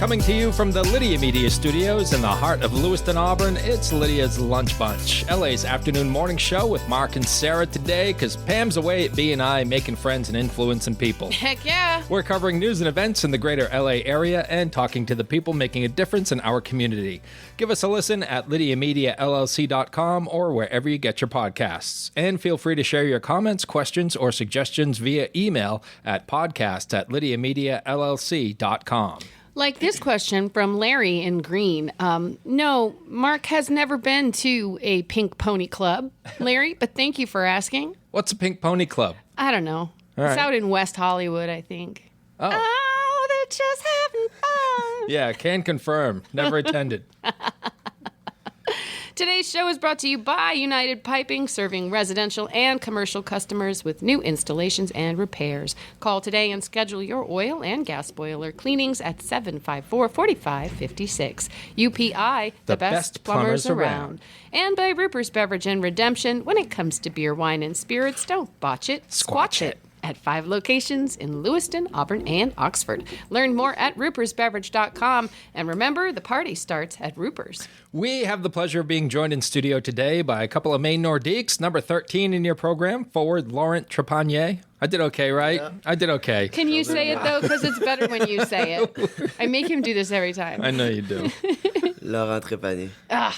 Coming to you from the Lydia Media Studios in the heart of Lewiston, Auburn, it's Lydia's Lunch Bunch, LA's afternoon morning show with Mark and Sarah today, because Pam's away at B&I making friends and influencing people. Heck yeah. We're covering news and events in the greater LA area and talking to the people making a difference in our community. Give us a listen at lydiamediallc.com or wherever you get your podcasts. And feel free to share your comments, questions, or suggestions via email at podcast@lydiamediallc.com. Like this question from Larry in Green. No, Mark has never been to a Pink Pony Club, Larry, but thank you for asking. What's a Pink Pony Club? I don't know. It's out in West Hollywood, I think. Oh. They're just having fun. Yeah, can confirm. Never attended. Today's show is brought to you by United Piping, serving residential and commercial customers with new installations and repairs. Call today and schedule your oil and gas boiler cleanings at 754-4556. UPI, the best plumbers around. And by Ruper's Beverage and Redemption. When it comes to beer, wine, and spirits, don't botch it, squatch it. At 5 locations in Lewiston, Auburn, and Oxford. Learn more at rupersbeverage.com. And remember, the party starts at Ruper's. We have the pleasure of being joined in studio today by a couple of Maine Nordiques. Number 13 in your program, forward Laurent Trepanier. I did okay, right? Yeah. I did okay. Can you say it, though? Because it's better when you say it. I make him do this every time. I know you do. Laurent Trepanier.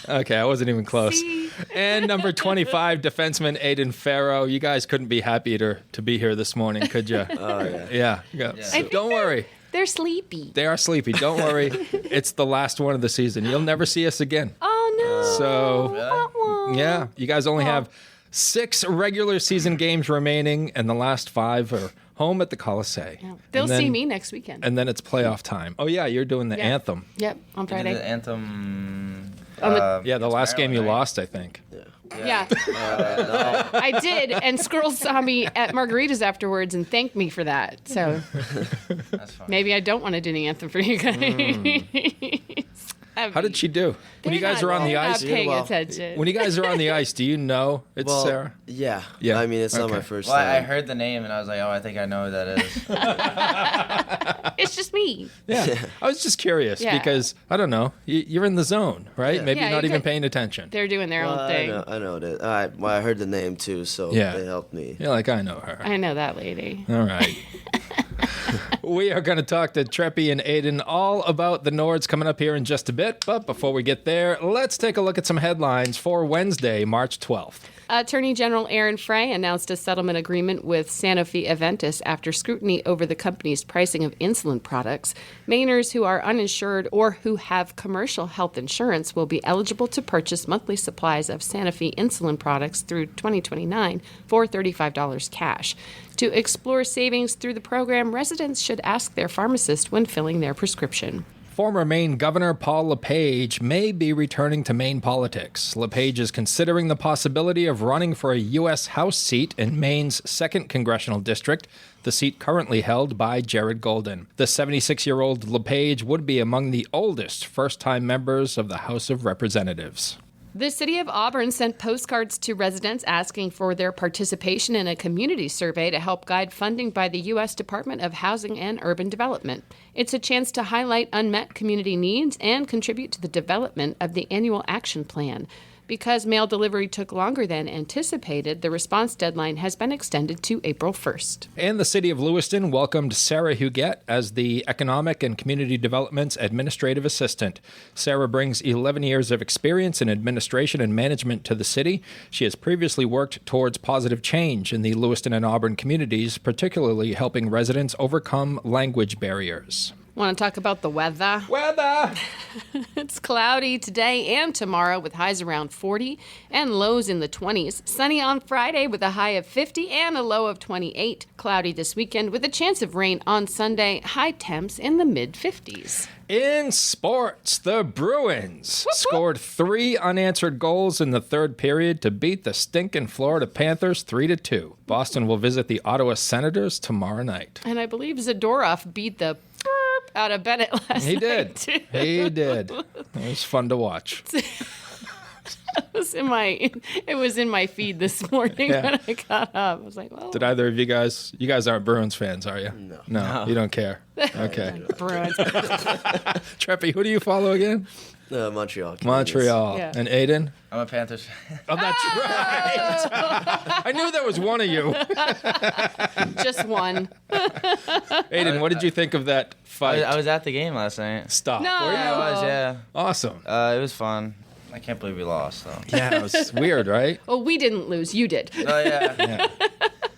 Okay, I wasn't even close. See? And number 25, defenseman Aiden Farro. You guys couldn't be happier to be here this morning, could you? Oh, yeah. Yeah. So don't worry. They're sleepy. They are sleepy. Don't worry. It's the last one of the season. You'll never see us again. Oh, no. So, yeah, you guys only have 6 regular season games remaining, and the last 5 are home at the Coliseum. Yeah. They'll see me next weekend. And then it's playoff time. Oh, yeah, you're doing the anthem. Yep, on Friday. The anthem. The last game you lost, I think. Yeah. No. I did, and Squirrel saw me at Margarita's afterwards and thanked me for that. So That's fine. maybe I don't want to do the anthem for you guys. How did she do? When you guys are on the ice? Not paying well. attention. When you guys are on the ice, do you know it's Sarah? Yeah. Yeah. I mean, it's not Okay. my first Well, I time. heard the name and I was like, oh, I think I know who that is. It's just me. Yeah. I was just curious Yeah. because, I don't know, you're in the zone, right? Yeah. Maybe Yeah, you're not you even could- paying attention. They're doing their Well, own thing. I know that. I heard the name too, so Yeah. it helped me. You're like, I know her. I know that lady. All right. We are going to talk to Treppy and Aiden all about the Nords coming up here in just a bit. But before we get there, let's take a look at some headlines for Wednesday, March 12th. Attorney General Aaron Frey announced a settlement agreement with Sanofi Aventis after scrutiny over the company's pricing of insulin products. Mainers who are uninsured or who have commercial health insurance will be eligible to purchase monthly supplies of Sanofi insulin products through 2029 for $35 cash. To explore savings through the program, residents should ask their pharmacist when filling their prescription. Former Maine Governor Paul LePage may be returning to Maine politics. LePage is considering the possibility of running for a U.S. House seat in Maine's 2nd Congressional District, the seat currently held by Jared Golden. The 76-year-old LePage would be among the oldest first-time members of the House of Representatives. The city of Auburn sent postcards to residents asking for their participation in a community survey to help guide funding by the U.S. Department of Housing and Urban Development. It's a chance to highlight unmet community needs and contribute to the development of the annual action plan. Because mail delivery took longer than anticipated, the response deadline has been extended to April 1st. And the city of Lewiston welcomed Sarah Huguette as the Economic and Community Development's Administrative Assistant. Sarah brings 11 years of experience in administration and management to the city. She has previously worked towards positive change in the Lewiston and Auburn communities, particularly helping residents overcome language barriers. Want to talk about the weather? Weather! It's cloudy today and tomorrow with highs around 40 and lows in the 20s. Sunny on Friday with a high of 50 and a low of 28. Cloudy this weekend with a chance of rain on Sunday. High temps in the mid-50s. In sports, the Bruins scored 3 unanswered goals in the third period to beat the stinking Florida Panthers 3-2. Boston will visit the Ottawa Senators tomorrow night. And I believe Zadorov beat the out of Bennett last He night. did. He did. It was fun to watch. It was in my feed this morning when I got up. I was like, well. Did either of you guys aren't Bruins fans, are you? No, you don't care. Okay. Bruins. Treppy, who do you follow again? Montreal. Montreal. Yeah. And Aiden? I'm a Panthers fan. Oh, that's right. I knew there was one of you. Just one. Aiden, what did you think of that fight? I was at the game last night. Stop. No. Were you? Yeah, I was, yeah. Awesome. It was fun. I can't believe we lost, though. Yeah, it was weird, right? Well, we didn't lose. You did. Oh, yeah. Yeah.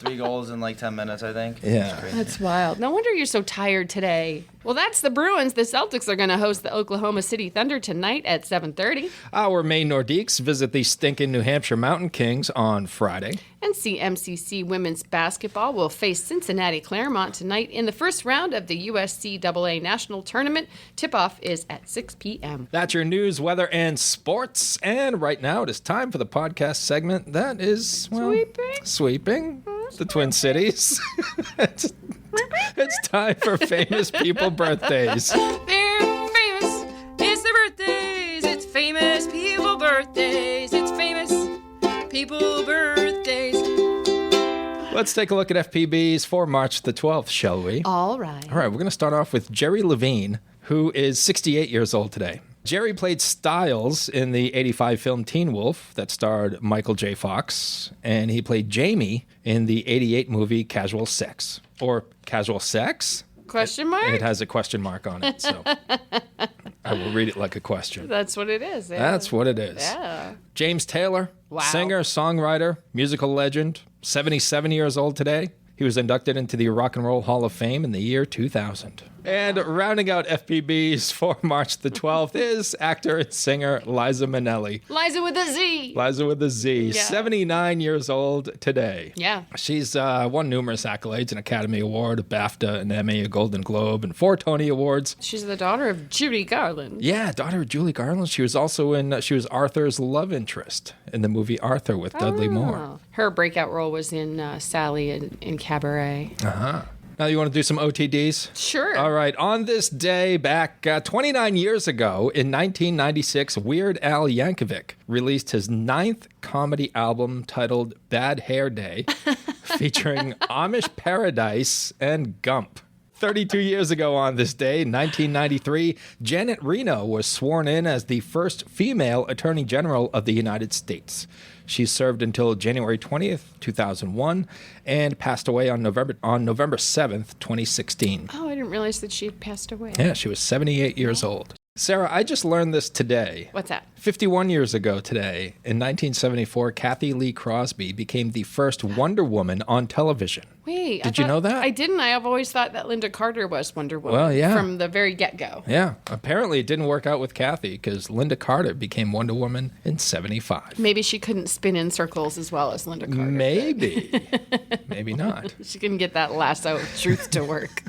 3 goals in like 10 minutes, I think. Yeah. That's wild. No wonder you're so tired today. Well, that's the Bruins. The Celtics are going to host the Oklahoma City Thunder tonight at 7:30. Our Maine Nordiques visit the stinking New Hampshire Mountain Kings on Friday. And CMCC women's basketball will face Cincinnati Claremont tonight in the first round of the USCAA National Tournament. Tip-off is at 6 p.m. That's your news, weather, and sports. And right now it is time for the podcast segment that is, well, sweeping the Twin Cities. It's time for famous people birthdays. They're famous. It's their birthdays. It's famous people birthdays. It's famous people birthdays. Let's take a look at FPBs for March the 12th, shall we? All right. All right, we're going to start off with Jerry Levine, who is 68 years old today. Jerry played Styles in the 85 film Teen Wolf that starred Michael J. Fox, and he played Jamie in the 88 movie Casual Sex. Or Casual Sex? Question mark? It has a question mark on it, so I will read it like a question. That's what it is. Yeah. That's what it is. Yeah. James Taylor, Wow. singer, songwriter, musical legend, 77 years old today. He was inducted into the Rock and Roll Hall of Fame in the year 2000. And rounding out FPBs for March the 12th is actor and singer Liza Minnelli. Liza with a Z. Liza with a Z, Yeah. 79 years old today. Yeah. She's won numerous accolades, an Academy Award, a BAFTA, an Emmy, a Golden Globe, and 4 Tony Awards. She's the daughter of Judy Garland. Yeah, daughter of Julie Garland. She was also she was Arthur's love interest in the movie Arthur with Dudley Moore. Oh. Her breakout role was in Sally in Cabaret. Now you want to do some OTDs? Sure. All right. On this day back 29 years ago, in 1996, Weird Al Yankovic released his 9th comedy album titled Bad Hair Day, featuring Amish Paradise and Gump. 32 years ago on this day, 1993, Janet Reno was sworn in as the first female Attorney General of the United States. She served until January 20th, 2001, and passed away on November 7th, 2016. Oh, I didn't realize that she had passed away. Yeah, she was 78 years old. Sarah, I just learned this today. What's that? 51 years ago today, in 1974, Kathy Lee Crosby became the first Wonder Woman on television. Wait. Did you know that? I didn't. I have always thought that Linda Carter was Wonder Woman. Well, yeah. From the very get-go. Yeah, apparently it didn't work out with Kathy because Linda Carter became Wonder Woman in 75. Maybe she couldn't spin in circles as well as Linda Carter. Maybe. Maybe not. She couldn't get that lasso of truth to work.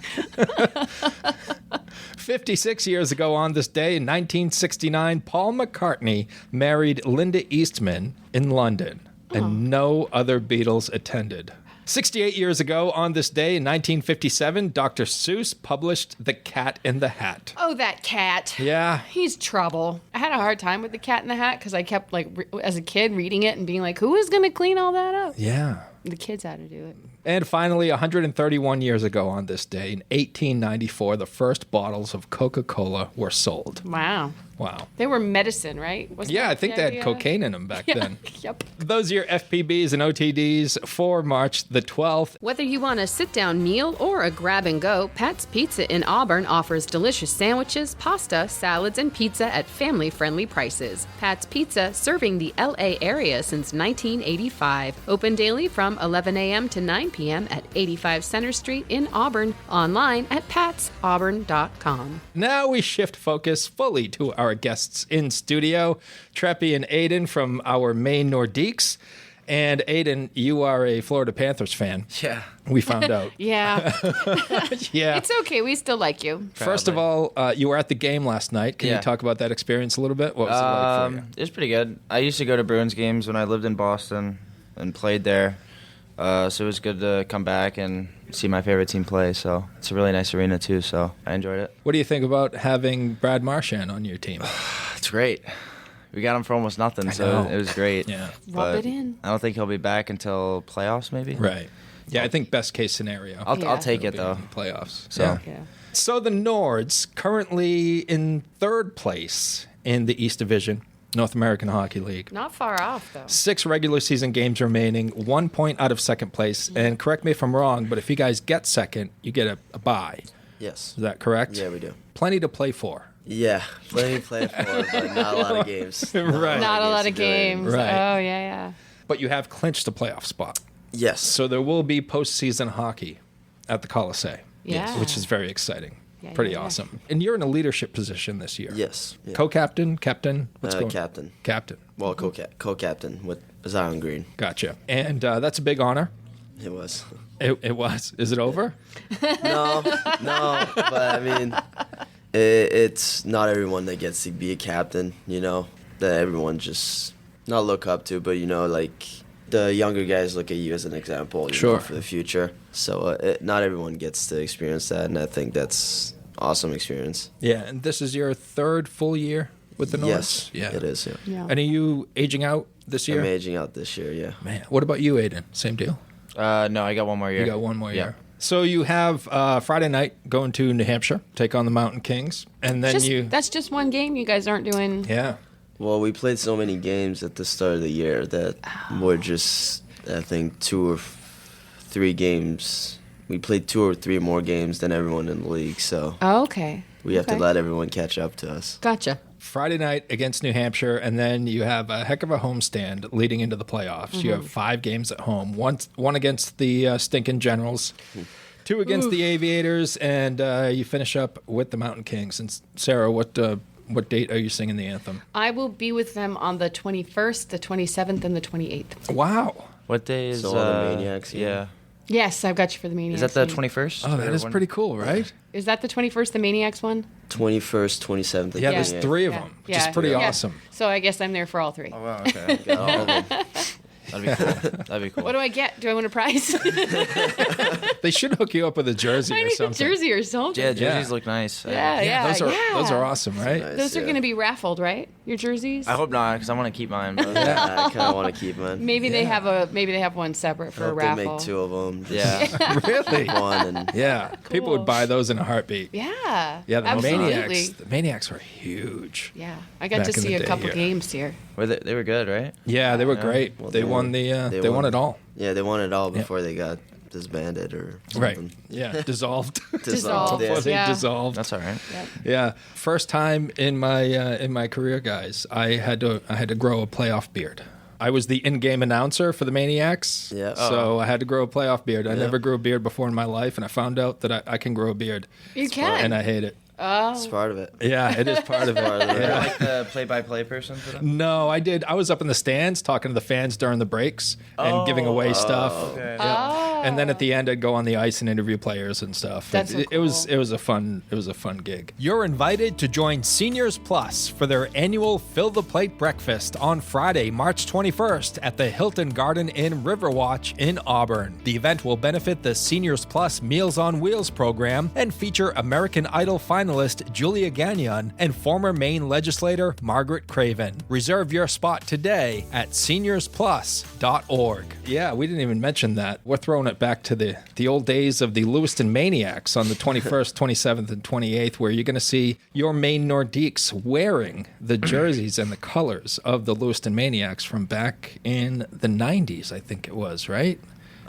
56 years ago on this day, in 1969, Paul McCartney married Linda Eastman in London, and no other Beatles attended. 68 years ago on this day, in 1957, Dr. Seuss published The Cat in the Hat. Oh, that cat. Yeah. He's trouble. I had a hard time with The Cat in the Hat because I kept, as a kid, reading it and being like, who is going to clean all that up? Yeah. The kids had to do it. And finally, 131 years ago on this day, in 1894, the first bottles of Coca-Cola were sold. Wow. Wow. They were medicine, right? Wasn't Yeah, that I think the they had idea? cocaine in them back then. Yep. Those are your FPBs and OTDs for March the 12th. Whether you want a sit-down meal or a grab-and-go, Pat's Pizza in Auburn offers delicious sandwiches, pasta, salads, and pizza at family-friendly prices. Pat's Pizza, serving the L.A. area since 1985. Open daily from 11 a.m. to 9 p.m. at 85 Center Street in Auburn. Online at patsauburn.com. Now we shift focus fully to our guests in studio, Treppy and Aiden from our Maine Nordiques. And Aiden, you are a Florida Panthers fan. Yeah. We found out. Yeah. Yeah. It's okay. We still like you. First of all, you were at the game last night. Can you Yeah. talk about that experience a little bit? What was it like for you? It was pretty good. I used to go to Bruins games when I lived in Boston and played there. So it was good to come back and see my favorite team play. So it's a really nice arena, too, so I enjoyed it. What do you think about having Brad Marchand on your team? It's great. We got him for almost nothing, so it was great. Yeah. Rub it in. I don't think he'll be back until playoffs, maybe. Right. Yeah, I think best case scenario. I'll take it, though. Playoffs. So. Yeah. So the Nords currently in third place in the East Division, North American Hockey League. Not far off, though. 6 regular season games remaining, 1 point out of second place. And correct me if I'm wrong, but if you guys get second, you get a bye. Yes. Is that correct? Yeah, we do. Plenty to play for. Yeah, plenty to play for, but not a lot of games. Right. Not a lot of to do it. games. Right. Oh, yeah. But you have clinched a playoff spot. Yes. So there will be postseason hockey at the Coliseum. Yeah. Which is very exciting. Yeah, Pretty yeah. awesome. And you're in a leadership position this year. Yes. Yeah. Co-captain? Captain? What's going on? Captain. Captain. Well, co-captain with Zion Green. Gotcha. And that's a big honor. It was. It was. Is it over? No, but I mean, it's not everyone that gets to be a captain, you know, that everyone just not look up to, but, you know, like the younger guys look at you as an example you Sure. know, for the future. So not everyone gets to experience that, and I think that's awesome experience. Yeah. And this is your third full year with the Nords? Yes, Yeah. it is. Yeah. Yeah. And are you aging out this year? I'm aging out this year, yeah. Man, what about you, Aiden? Same deal? No, I got one more year. You got one more Yeah. year. So you have Friday night going to New Hampshire, take on the Mountain Kings, and then That's just one game. You guys aren't doing. yeah. Well, we played so many games at the start of the year that we're just, I think, 2 or 3 games. We played 2 or 3 more games than everyone in the league, so Oh, okay. we have to Okay. let everyone catch up to us. Gotcha. Friday night against New Hampshire, and then you have a heck of a homestand leading into the playoffs. You have 5 games at home, one against the stinking Generals, 2 against the Aviators, and you finish up with the Mountain Kings. And Sarah, what date are you singing the anthem? I will be with them on the 21st, the 27th, and the 28th. Wow. What day is So all the Maniacs, Yeah. Yes, I've got you for the Maniacs. Is that the game. 21st? Oh, that is pretty cool, right? Is that the 21st, the Maniacs one? 21st, 27th. Yeah, Yeah. there's 3 of them, which is pretty Yeah. awesome. So I guess I'm there for all 3. Oh, wow, okay. Got all of them. That'd be cool. That'd be cool. What do I get? Do I win a prize? They should hook you up with a jersey I or need a something. jersey or something. Yeah, jerseys Yeah. look nice. Yeah. Those are awesome, right? Nice, Those are yeah. going to be raffled, right? Your jerseys? I hope not, because I want to keep mine. But I kind of want to keep mine. Maybe they have one separate for I a hope they raffle. make 2 of them. yeah. Really? One and Yeah. People would buy those in a heartbeat. Yeah. Yeah, the absolutely. Maniacs were huge. Yeah, I got Back to in see the a day, couple yeah. games here. They were good, right? Yeah, they were Yeah. great. Well, they won they won it all. yeah, they won it all before they got disbanded or Right. something. Yeah, dissolved. Dissolved, Yeah. Before they yeah. dissolved. That's all right. Yeah. First time in my career, guys, I had to grow a playoff beard. I was the in-game announcer for the Maniacs. Yeah. So I had to grow a playoff beard. I Yeah. never grew a beard before in my life, and I found out that I can grow a beard. You can. And I hate it. It's part of it. Yeah, it is part of it. Part of it. You're Yeah. like the play-by-play person for them? No, I did. I was up in the stands talking to the fans during the breaks and giving away stuff. Okay. And then at the end, I'd go on the ice and interview players and stuff. That's so it was cool. a fun gig. You're invited to join Seniors Plus for their annual Fill the Plate breakfast on Friday, March 21st at the Hilton Garden Inn Riverwatch in Auburn. The event will benefit the Seniors Plus Meals on Wheels program and feature American Idol finalist Julia Gagnon and former Maine legislator Margaret Craven. Reserve your spot today at seniorsplus.org. Yeah, we didn't even mention that. We're throwing it back to the old days of the Lewiston Maineiacs on the 21st, 27th, and 28th, where you're going to see your Maine Nordiques wearing the jerseys and the colors of the Lewiston Maineiacs from back in the 90s, I think it was, right?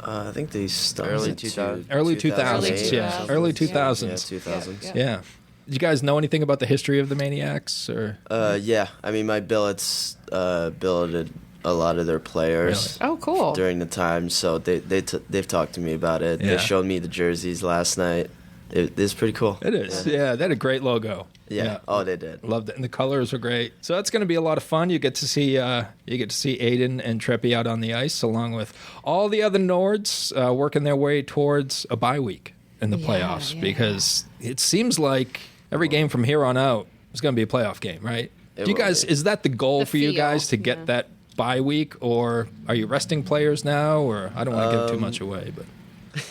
I think they started Early to 2000s. Early 2000s, 2000s, yeah. yeah. Early Yeah, 2000s. 2000s. Yeah. Yeah. Do you guys know anything about the history of the Maniacs? Or Yeah, I mean, my billets billeted a lot of their players Oh, cool. during the time, so they've talked to me about it. Yeah. They showed me the jerseys last night. It's pretty cool. It is. Yeah, they had a great logo. Yeah. Oh, they did. Loved it, and the colors were great. So that's going to be a lot of fun. You get to see Aiden and Treppy out on the ice, along with all the other Nords working their way towards a bye week in the Yeah, playoffs, yeah. because it seems like every game from here on out is going to be a playoff game, right? It Do you will guys? be. Is that the goal The for you feel, guys to get yeah. that bye week, or are you resting players now? Or I don't want to give too much away, but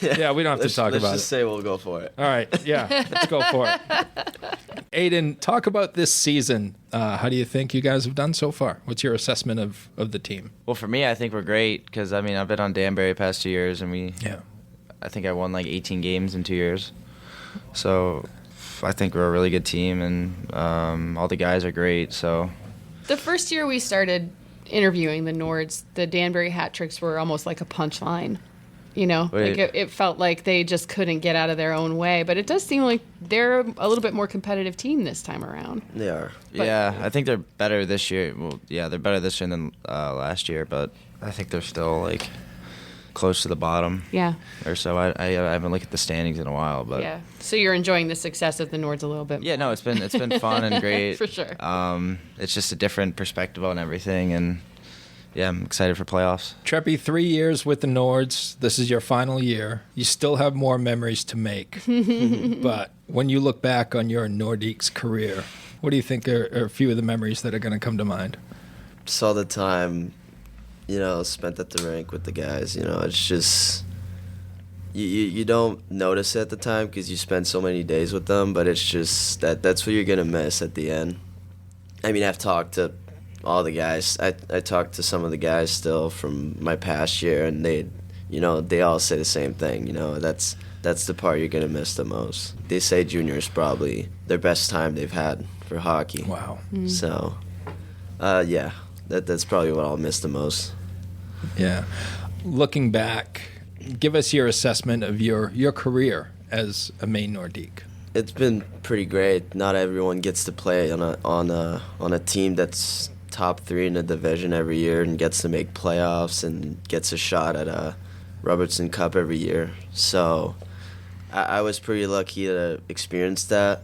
Yeah, we don't have to talk let's about just it. say we'll go for it. All right, yeah, let's go for it. Aiden, talk about this season. How do you think you guys have done so far? What's your assessment of the team? Well, for me, I think we're great because, I mean, I've been on Danbury past 2 years, and I think I won like 18 games in 2 years. So I think we're a really good team, and all the guys are great. So The first year we started interviewing the Nords, the Danbury hat tricks were almost like a punchline. You know, Wait. like it felt like they just couldn't get out of their own way. But it does seem like they're a little bit more competitive team this time around. They are. yeah, I think they're better this year. Well, yeah, they're better this year than last year, but I think they're still like close to the bottom Yeah, or so. I haven't looked at the standings in a while, but yeah. So you're enjoying the success of the Nords a little bit. yeah, no, it's been fun and great For sure. It's just a different perspective on everything, and yeah, I'm excited for playoffs. Treppy, 3 years with the Nords. This is your final year. You still have more memories to make. But when you look back on your Nordiques career, what do you think are a few of the memories that are going to come to mind? Saw the time, spent at the rink with the guys. It's just you don't notice it at the time because you spend so many days with them. But it's just that's what you're gonna miss at the end. I mean, I've talked to all the guys. I talked to some of the guys still from my past year, and they all say the same thing. That's the part you're gonna miss the most. They say junior is probably their best time they've had for hockey. Wow. So, yeah, that's probably what I'll miss the most. Yeah. Looking back, give us your assessment of your career as a Maine Nordique. It's been pretty great. Not everyone gets to play on a team that's top 3 in the division every year and gets to make playoffs and gets a shot at a Robertson Cup every year. So I was pretty lucky to experience that.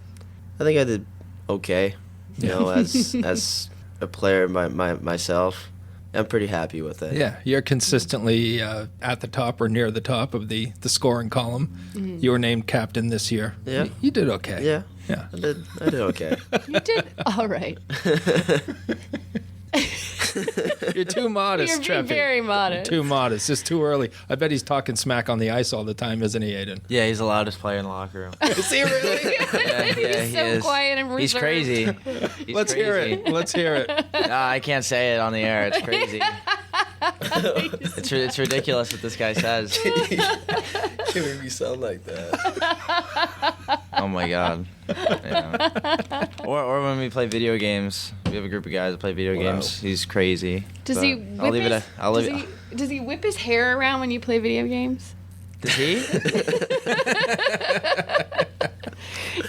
I think I did okay, as a player myself. I'm pretty happy with it. Yeah, you're consistently at the top or near the top of the scoring column. You were named captain this year. Yeah. You did okay. Yeah. Yeah. I did okay. You did all right. You're too modest, You're being Treppy. very modest. Too modest. It's too early. I bet he's talking smack on the ice all the time, isn't he, Aiden? Yeah, he's the loudest player in the locker room. Is he really? Yeah, He's he so is. quiet and reserved. He's crazy. He's Let's hear crazy. it. Let's hear it. I can't say it on the air. It's crazy. It's ridiculous what this guy says. Can't make me sound like that. Oh my god. Yeah. Or when we play video games, we have a group of guys that play video games. He's crazy. Does But he I'll whip leave his, it. I'll leave it. does he whip his hair around when you play video games? Does he?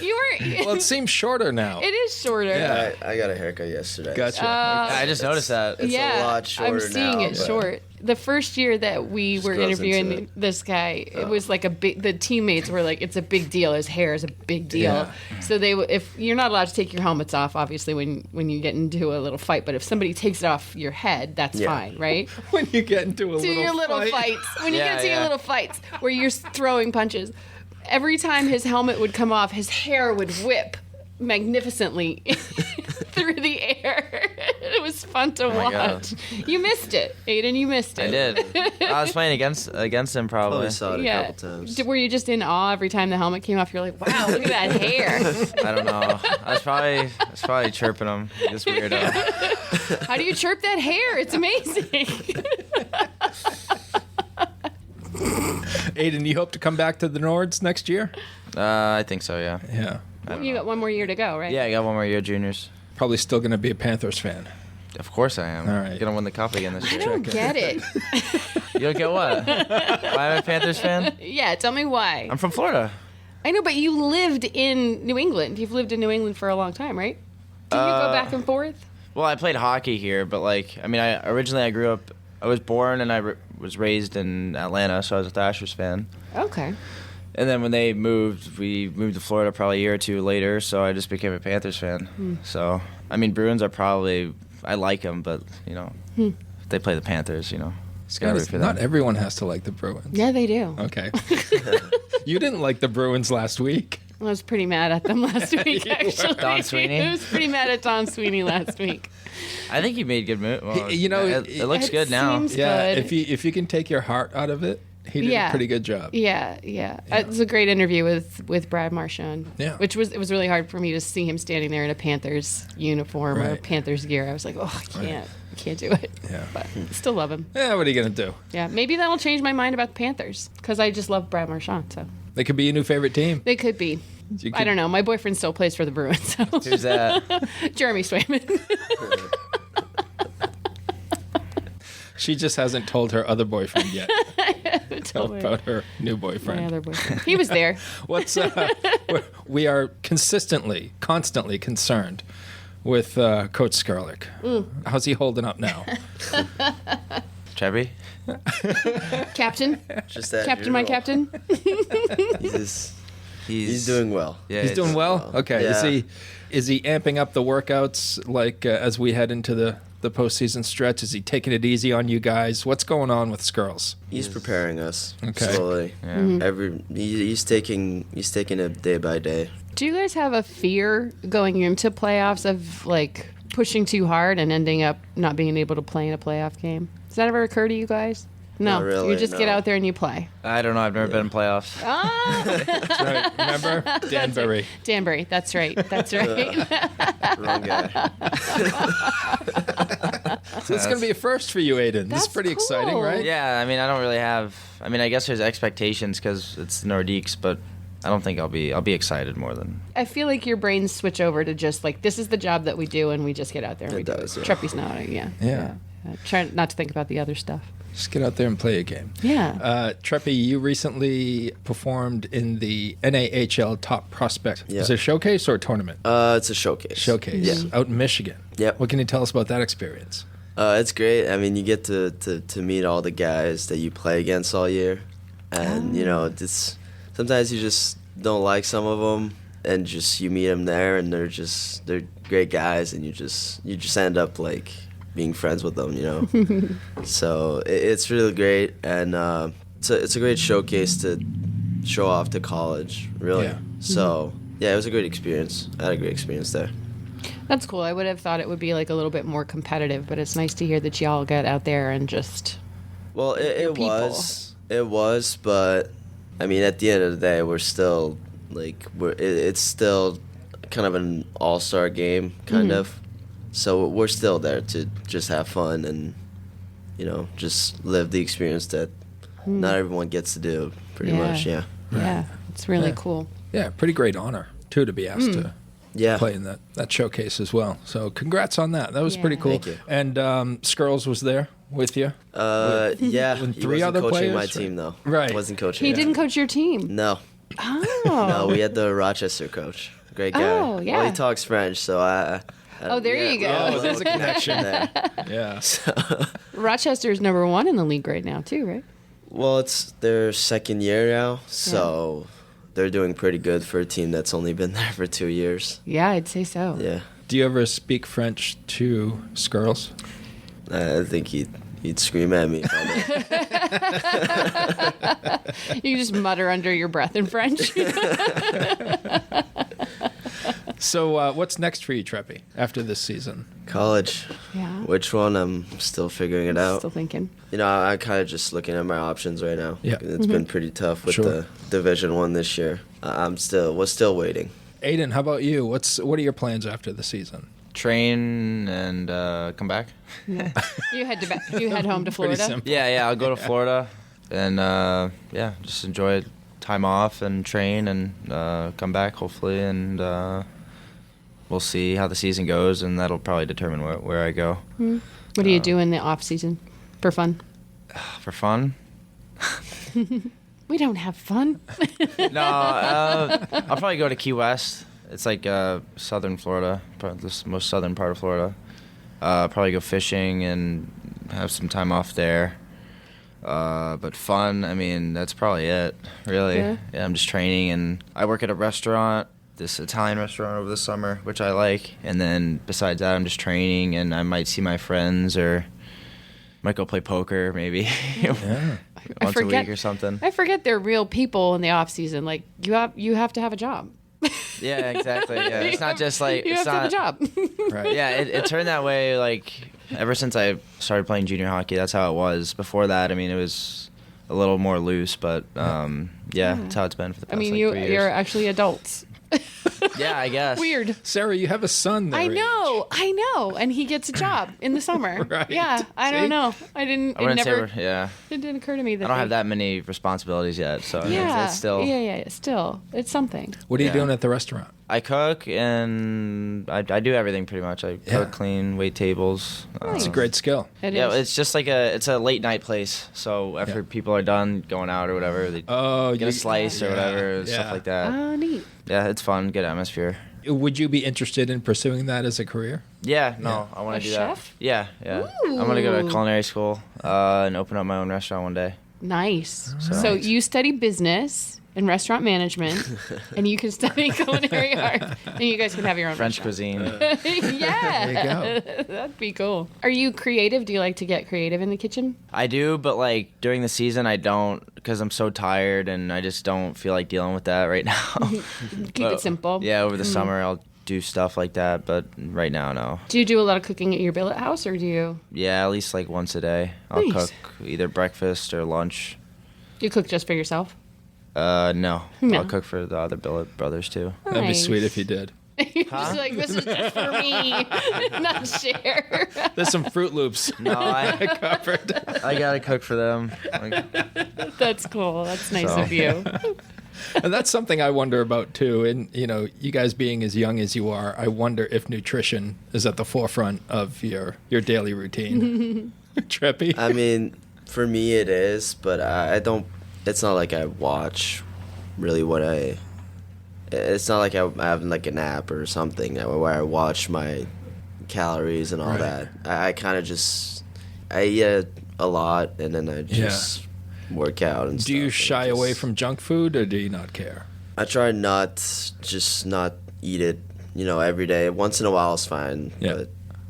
You were. Well, it seems shorter now. It is shorter. Yeah. I got a haircut yesterday. Gotcha. I just noticed that. It's a lot shorter I'm seeing now, it but- short. The first year that we were grows into interviewing it. this guy, it was like the teammates were like, it's a big deal. His hair is a big deal. Yeah. So if you're not allowed to take your helmets off, obviously, when you get into a little fight, but if somebody takes it off your head, that's Yeah. fine, right? When you get into a To your little fight. fights. When you Yeah, get to your yeah. little fights where you're throwing punches, every time his helmet would come off, his hair would whip magnificently through the air. It was fun to my God. watch. You missed it, Aiden. You missed it. I did. I was playing against him probably. Probably saw it a Yeah. couple times. Were you just in awe every time the helmet came off? You're like, wow, look at that hair. I don't know. I was probably chirping him. This weirdo. How do you chirp that hair? It's amazing. Aiden, you hope to come back to the Nords next year? I think so. Yeah. Yeah. You got one more year to go, right? Yeah, I got one more year, juniors. Probably still going to be a Panthers fan. Of course I am. All right. Gonna win the cup again this I year. don't get it. You don't get what? Why am I a Panthers fan? Yeah, tell me why. I'm from Florida. I know, but you lived in New England. You've lived in New England for a long time, right? Do you go back and forth? Well, I played hockey here, but I grew up. I was born and was raised in Atlanta, so I was a Thrashers fan. Okay. And then when they moved, we moved to Florida probably a year or two later, so I just became a Panthers fan. So, Bruins are probably, I like them, but, they play the Panthers, It's gotta root for them. Not everyone has to like the Bruins. Yeah, they do. Okay. You didn't like the Bruins last week. I was pretty mad at them last week, actually. Don Sweeney? I was pretty mad at Don Sweeney last week. I think he made good moves. Well, You know, it looks it good now. seems- Yeah, good. if you can take your heart out of it, He did a pretty good job. Yeah. It was a great interview with Brad Marchand. Yeah. It was really hard for me to see him standing there in a Panthers uniform or Panthers gear. I was like, oh, I can't do it. Yeah. But still love him. Yeah, what are you going to do? Yeah, maybe that'll change my mind about the Panthers because I just love Brad Marchand. So They could be your new favorite team. they could be. I don't know. My boyfriend still plays for the Bruins. So. Who's that? Jeremy Swayman. She just hasn't told her other boyfriend yet Tell me. about her new My boyfriend. other boyfriend. He was there. We are constantly concerned with Coach Skerlick. How's he holding up now? Treppy? Captain. Just that Captain, my captain. He's doing well. Yeah, He's doing well? Okay. Yeah. Is he amping up the workouts like as we head into the postseason stretch? Is he taking it easy on you guys? What's going on with Skirls? He's preparing us Okay. slowly. Yeah. He's taking it day by day. Do you guys have a fear going into playoffs of like pushing too hard and ending up not being able to play in a playoff game? Does that ever occur to you guys? No, Not really, you just get no. out there and you play. I don't know. I've never been in playoffs. That's right. Remember? Danbury. Danbury, that's right. That's right. Wrong guy. So it's going to be a first for you, Aiden. This That's is pretty cool. exciting, right? Yeah, I mean, I don't really have. I mean, I guess there's expectations because it's the Nordiques, but I don't think I'll be excited more than. I feel like your brains switch over to just like this is the job that we do and we just get out there and we do does, it. yeah. Treppy's not. Yeah. Try not to think about the other stuff. Just get out there and play a game. Yeah. Treppy, you recently performed in the NAHL Top Prospect. Yeah. Is it a showcase or a tournament? It's a showcase. Showcase. Yeah. Out in Michigan. Yep. What can you tell us about that experience? It's great. I mean, you get to meet all the guys that you play against all year, and it's sometimes you just don't like some of them, and just you meet them there, and they're great guys, and you just end up like being friends with them, So it's really great, and it's a great showcase to show off to college, really. Yeah. So yeah, it was a great experience. I had a great experience there. That's cool. I would have thought it would be like a little bit more competitive, but it's nice to hear that y'all get out there and just. Well, it people. was, but I mean, at the end of the day, we're still like it's still kind of an all-star game, kind of. So we're still there to just have fun and just live the experience that not everyone gets to do. Pretty much, yeah. Yeah, it's really cool. Yeah, pretty great honor, too, to be asked to Yeah. play in that showcase as well. So congrats on that. That was Yeah. pretty cool. Thank you. And Skirls was there with you? Yeah. with He three wasn't other coaching players, my right? team though. Right. Wasn't coaching. He didn't coach your team. No. Oh. No, we had the Rochester coach. Great guy. Oh, yeah. Well, he talks French, so I Oh, there you go. Oh, there's a connection there. Yeah. So, Rochester's #1 in the league right now, too, right? well, it's their second year now, so they're doing pretty good for a team that's only been there for 2 years. Yeah, I'd say so. Yeah. Do you ever speak French to Skirls? I think he'd scream at me. You just mutter under your breath in French. So what's next for you, Treppy, after this season? College. Yeah. Which one? I'm still figuring it out. Still thinking. I'm kind of just looking at my options right now. Yeah. It's been pretty tough with Sure. the Division 1 this year. We're still waiting. Aiden, how about you? What are your plans after the season? Train and come back. Yeah. You head home to Pretty Florida. simple. Yeah, I'll go to Florida and just enjoy time off and train and come back hopefully, and we'll see how the season goes, and that'll probably determine where I go. What do you do in the off season for fun? For fun? We don't have fun. No, I'll probably go to Key West. It's like southern Florida, probably the most southern part of Florida. Probably go fishing and have some time off there. But fun, I mean, that's probably it, really. Yeah. I'm just training, and I work at a restaurant, this Italian restaurant over the summer, which I like. And then besides that, I'm just training, and I might see my friends or might go play poker maybe Yeah. once a week or something. I forget they're real people in the off season. Like you have to have a job. Yeah, exactly. Yeah, it's not just like You it's have to have not. a job. Right. Yeah, it turned that way ever since I started playing junior hockey. That's how it was. Before that, I mean, it was a little more loose, but that's how it's been for the past I mean, 3 years. you're actually adults. Yeah, I guess. Weird. Sarah, you have a son there. I know, and he gets a job in the summer. Right. Yeah, I don't know. I wouldn't say It didn't occur to me that I don't have that many responsibilities yet, so Yeah, it's still. Still, it's something. What are you doing at the restaurant? I cook and I do everything pretty much. I cook, clean, wait tables. It's a great skill. It Yeah, is. it's just like it's a late night place. So after people are done going out or whatever, they get a slice or whatever, stuff like that. Oh, neat. Yeah, it's fun, good atmosphere. Would you be interested in pursuing that as a career? Yeah, no, I want A to do that. chef? Yeah. I'm gonna go to culinary school and open up my own restaurant one day. Nice. So you study business and restaurant management, and you can study culinary arts, and you guys can have your own French restaurant. cuisine. Yeah. There you go. That'd be cool. Are you creative? Do you like to get creative in the kitchen? I do, but like during the season, I don't because I'm so tired and I just don't feel like dealing with that right now. Keep it simple. Yeah, over the summer I'll do stuff like that, but right now, no. Do you do a lot of cooking at your billet house, or do you? Yeah, at least like once a day. I'll Nice. cook either breakfast or lunch. Do you cook just for yourself? No. No. I'll cook for the other Billet brothers too. That'd be Nice. sweet if you did. You're just like, this is just for me, not share. There's some Fruit Loops No, I covered. gotta cook for them. Like, That's cool. That's nice So. of you. And that's something I wonder about too. And you guys being as young as you are, I wonder if nutrition is at the forefront of your daily routine. Treppy. I mean, for me it is, but I don't. It's not like I watch really what I. It's not like I'm having like an app or something where I watch my calories and all Right. that. I kind of just I eat a lot and then I just work out and stuff. Do you and shy away just- from junk food, or do you not care? I try not eat it, every day. Once in a while is fine, Yeah.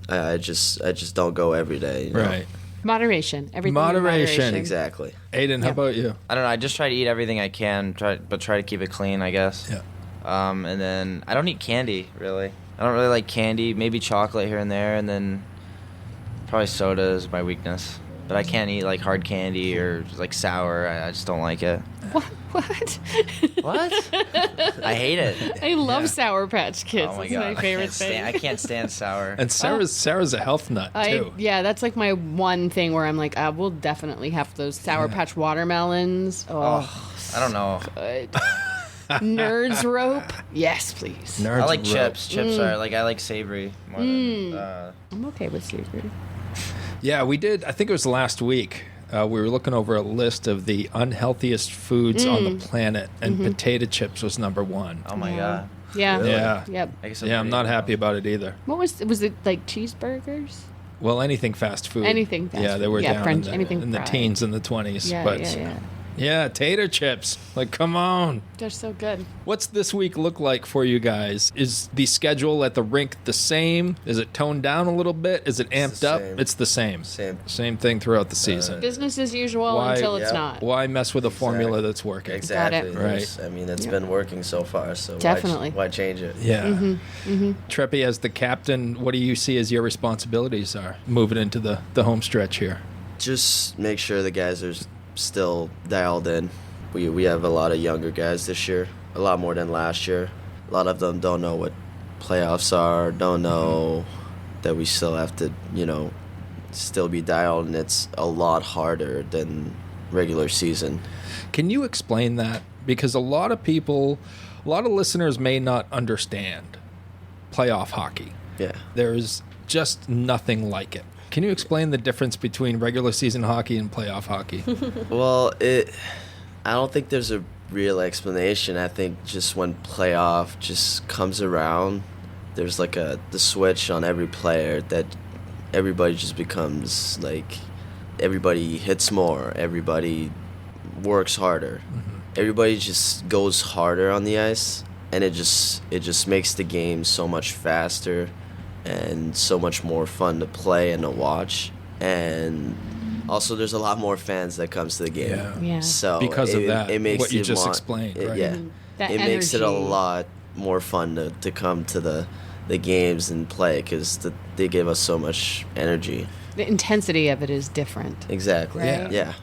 but I just don't go every day. you know? Right. Moderation. Everything in Moderation. Exactly. Aiden, how Yeah. about you? I don't know. I just try to eat everything I can, but try to keep it clean, I guess. Yeah. And then I don't eat candy really. I don't really like candy. Maybe chocolate here and there, and then probably soda is my weakness. But I can't eat like hard candy or like sour. I just don't like it. What? What? I hate it. I love Sour Patch Kids. Oh my It's god! my favorite I thing. can't stand sour. And Sarah's a health nut too. Yeah, that's like my one thing where I'm like, I will definitely have those Sour Patch watermelons. Oh, I don't know. good. Nerds rope. Yes, please. Nerds I like rope. chips. Chips are like I like savory more than. I'm okay with savory. Yeah, we did. I think it was last week. We were looking over a list of the unhealthiest foods on the planet, and potato chips was number one. Oh my god. Yeah. Yeah. Yep. I guess Yeah, I'm not happy about it either. What was it like cheeseburgers? Well, anything fast food. Anything fast Yeah, they food. were Yeah, down French- in anything the fried. teens and the 20s. Yeah, but yeah. yeah, tater chips. Like, come on. They're so good. What's this week look like for you guys? Is the schedule at the rink the same? Is it toned down a little bit? Is it amped the up? same. It's the same. Same. Thing throughout the season. Business as usual Why- until it's yeah. not. Why mess with a formula Exactly. that's working? Exactly. Got it. There's- I mean, it's been working so far, so Definitely. why change it? Yeah. Treppy, as the captain, what do you see as your responsibilities are moving into the home stretch here? Just make sure the guys are still dialed in. We have a lot of younger guys this year, a lot more than last year. A lot of them don't know what playoffs are, don't know that we still have to, still be dialed, and it's a lot harder than regular season. Can you explain that? Because a lot of listeners may not understand playoff hockey. Yeah. There's just nothing like it. Can you explain the difference between regular season hockey and playoff hockey? Well, I don't think there's a real explanation. I think just when playoff just comes around, there's like the switch on every player that everybody just becomes like, everybody hits more, everybody works harder, everybody just goes harder on the ice, and it just makes the game so much faster and so much more fun to play and to watch. And also, there's a lot more fans that comes to the game. Yeah. So Because of that, it makes what you it just more- explained, it- right? Yeah, That it makes it a energy. lot more fun to come to the games and play because they give us so much energy. The intensity of it is different. Exactly. Right. Yeah.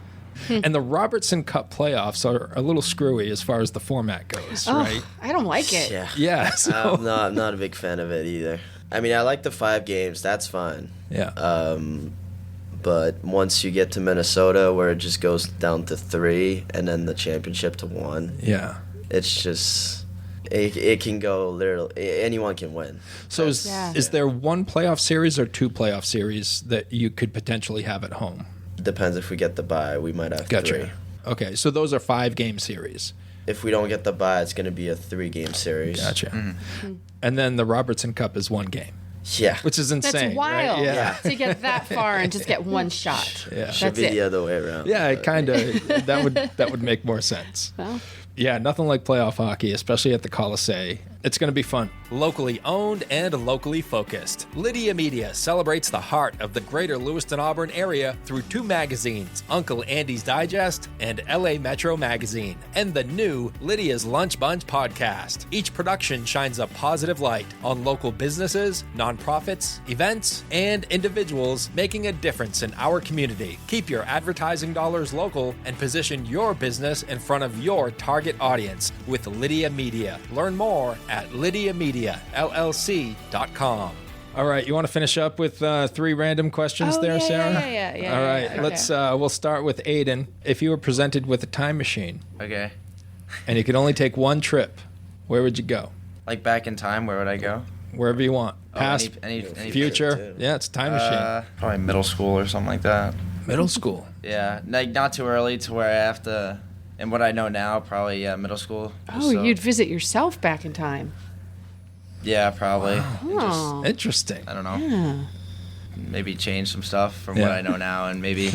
And the Robertson Cup playoffs are a little screwy as far as the format goes, right? I don't like it. Yeah. Yeah. So, I'm not a big fan of it either. I mean, I like the 5 games. That's fine. yeah. But once you get to Minnesota, where it just goes down to 3, and then the championship to 1, Yeah. it's just it can go literally anyone can win. So Yeah. is there one playoff series or 2 playoff series that you could potentially have at home? Depends if we get the bye. We might have Gotcha. 3. Okay, so those are 5-game series. If we don't get the bye, it's going to be a 3-game series. Gotcha. And then the Robertson Cup is 1 game, Yeah. which is insane. That's wild Right? Yeah. to get that far and just get one shot. Yeah. Should That's be it. the other way around. Yeah, it kind of that would make more sense. Well, Yeah, nothing like playoff hockey, especially at the Colisee. It's going to be fun. Locally owned and locally focused, Lydia Media celebrates the heart of the greater Lewiston Auburn area through 2 magazines, Uncle Andy's Digest and LA Metro Magazine, and the new Lydia's Lunch Bunch podcast. Each production shines a positive light on local businesses, nonprofits, events, and individuals making a difference in our community. Keep your advertising dollars local and position your business in front of your target audience with Lydia Media. Learn more at lydiamediallc.com. All right, you want to finish up with 3 random questions Oh, there, yeah, Sarah? yeah. All right, Okay. let's we'll start with Aiden. If you were presented with a time machine Okay. and you could only take one trip, where would you go? Like back in time, where would I go? Wherever you want. Oh, Past, any future. too. Yeah, it's a time machine. Probably middle school or something like that. Middle school. Yeah, like not too early to where I have to. And what I know now, probably middle school. oh, you'd visit yourself back in time. Yeah, probably. Oh, Interesting. I don't know. yeah. Maybe change some stuff from Yeah. what I know now, and maybe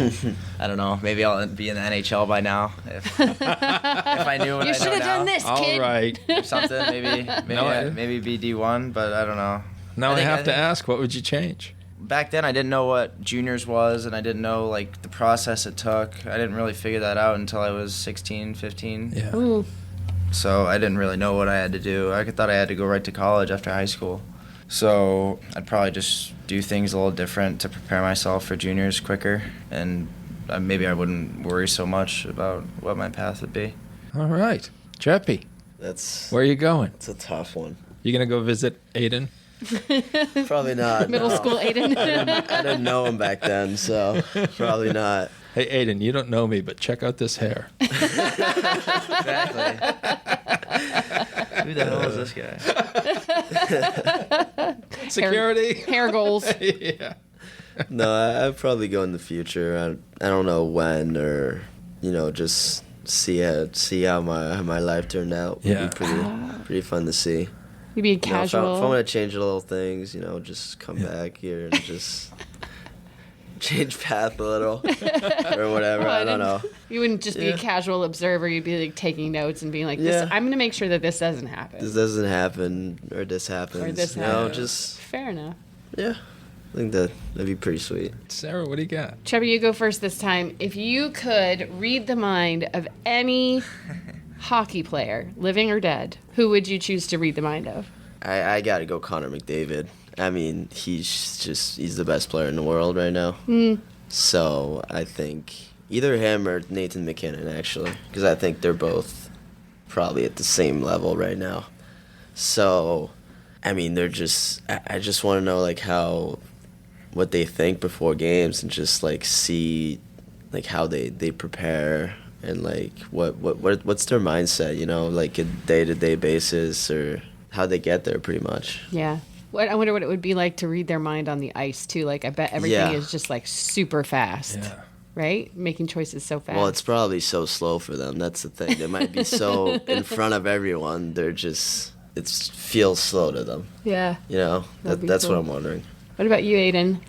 I don't know. Maybe I'll be in the NHL by now if I knew what You I should know have now. done this, All kid. right. Or something. Maybe No, maybe be D1, but I don't know. Now I think- have I to think- ask, what would you change? Back then, I didn't know what juniors was, and I didn't know like the process it took. I didn't really figure that out until I was 16, 15. Yeah. Ooh. So I didn't really know what I had to do. I thought I had to go right to college after high school. So I'd probably just do things a little different to prepare myself for juniors quicker, and maybe I wouldn't worry so much about what my path would be. All right. Jeppy, That's where are you going? it's a tough one. You going to go visit Aiden? Probably not. Middle no. school Aiden. I didn't know him back then, so probably not. Hey, Aiden, you don't know me, but check out this hair. Exactly. Who the hell is this guy? Security. Hair goals. Yeah. No, I'd probably go in the future. I don't know when, or just see how my life turned out. Would Yeah. be pretty fun to see. You'd be If I casual. want to change little things, just come back here and just change path a little or whatever. I don't know. You wouldn't just be a Yeah. casual observer. You'd be like taking notes and being like, Yeah. I'm going to make sure that this doesn't happen. This doesn't happen, or this happens. Or this No, happens. just Fair enough. yeah. I think that'd be pretty sweet. Sarah, what do you got? Trevor, you go first this time. If you could read the mind of any hockey player, living or dead, who would you choose to read the mind of? I got to go Connor McDavid. I mean, he's the best player in the world right now. So I think either him or Nathan McKinnon, actually, because I think they're both probably at the same level right now. So, I mean, I just want to know like what they think before games, and just like see like how they prepare, and like what's their mindset, like a day-to-day basis, or how they get there pretty much. Yeah. I wonder what it would be like to read their mind on the ice, too. Like, I bet everything Yeah. is just, like, super fast. Yeah. Right? Making choices so fast. Well, it's probably so slow for them. That's the thing. They might be so in front of everyone. It feels slow to them. Yeah. That'd be That's cool. what I'm wondering. What about you, Aiden?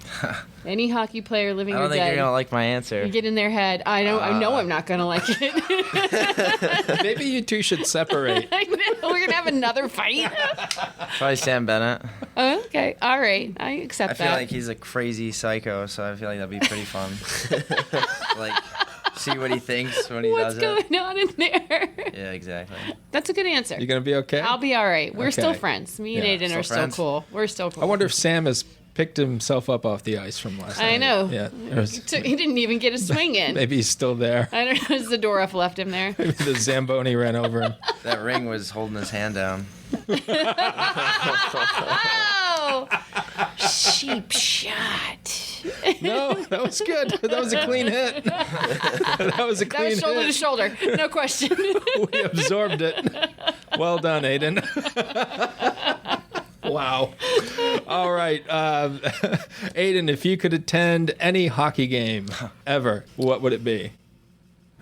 Any hockey player, living I or don't think dead? you're gonna like my answer. You get in their head. I know I'm not going to like it. Maybe you two should separate. I know. We're going to have another fight. Probably Sam Bennett. Oh, okay. All right. I accept I feel that. like he's a crazy psycho, so I feel like that'd be pretty fun. Like, see what he thinks when he What's does it. going on in there? Yeah, exactly. That's a good answer. You going to be okay? I'll be all right. We're still Okay. friends. Me and Yeah. Aiden Still are friends? still cool. We're still cool. I wonder if Sam is picked himself up off the ice from last night. I know. Yeah. He didn't even get a swing in. Maybe he's still there. I don't know. Zadorov left him there. Maybe the Zamboni ran over him. That ring was holding his hand down. Oh, cheap shot. No, that was good. That was a clean hit. That was a That clean was shoulder hit. to shoulder. No question. We absorbed it. Well done, Aiden. Wow. All right. Aiden, if you could attend any hockey game ever, what would it be?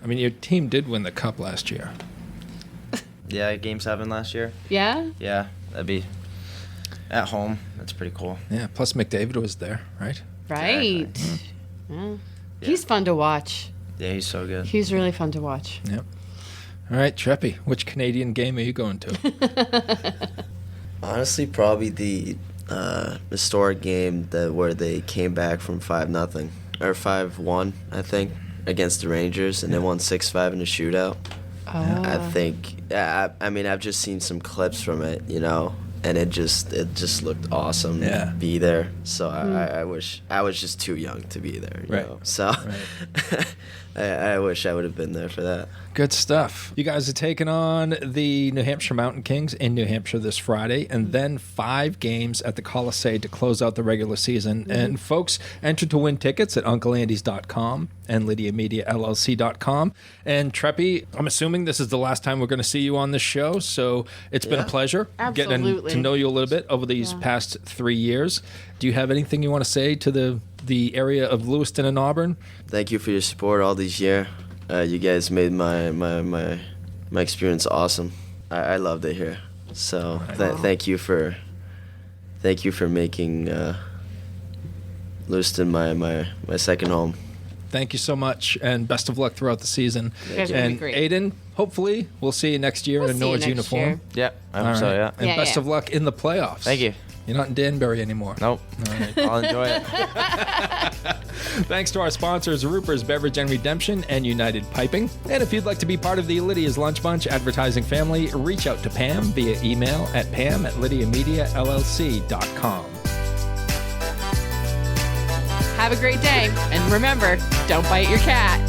I mean, your team did win the cup last year. Yeah, Game 7 last year. Yeah? Yeah, that'd be at home. That's pretty cool. Yeah, plus McDavid was there, right? Right. Yeah. He's fun to watch. Yeah, he's so good. He's really fun to watch. Yep. All right, Treppy, which Canadian game are you going to? Honestly, probably the historic game where they came back from 5-0 or 5-1, I think, against the Rangers, and they won 6-5 in a shootout. Oh. I think. I mean, I've just seen some clips from it, and it just looked awesome to be there. So I wish I was just too young to be there. You know? So I wish I would have been there for that. Good stuff. You guys are taking on the New Hampshire Mountain Kings in New Hampshire this Friday, and then 5 games at the Colisee to close out the regular season. And folks, enter to win tickets at UncleAndy's.com and LydiaMediaLLC.com. And Treppy, I'm assuming this is the last time we're going to see you on this show, so it's been a pleasure getting to know you a little bit over these past 3 years. Do you have anything you want to say to the area of Lewiston and Auburn? Thank you for your support all these years. You guys made my experience awesome. I loved it here. So thank you for making Lewiston my second home. Thank you so much, and best of luck throughout the season. You guys are gonna be And great. Aiden, hopefully we'll see you next year in a see you Nords next uniform. year. Yeah, I hope All so, right. yeah. And best of luck in the playoffs. Thank you. You're not in Danbury anymore. Nope. All right. I'll enjoy it. Thanks to our sponsors, Ruper's Beverage and Redemption and United Piping. And if you'd like to be part of the Lydia's Lunch Bunch advertising family, reach out to Pam via email at pam@LydiaMediaLLC.com. Have a great day. And remember, don't bite your cat.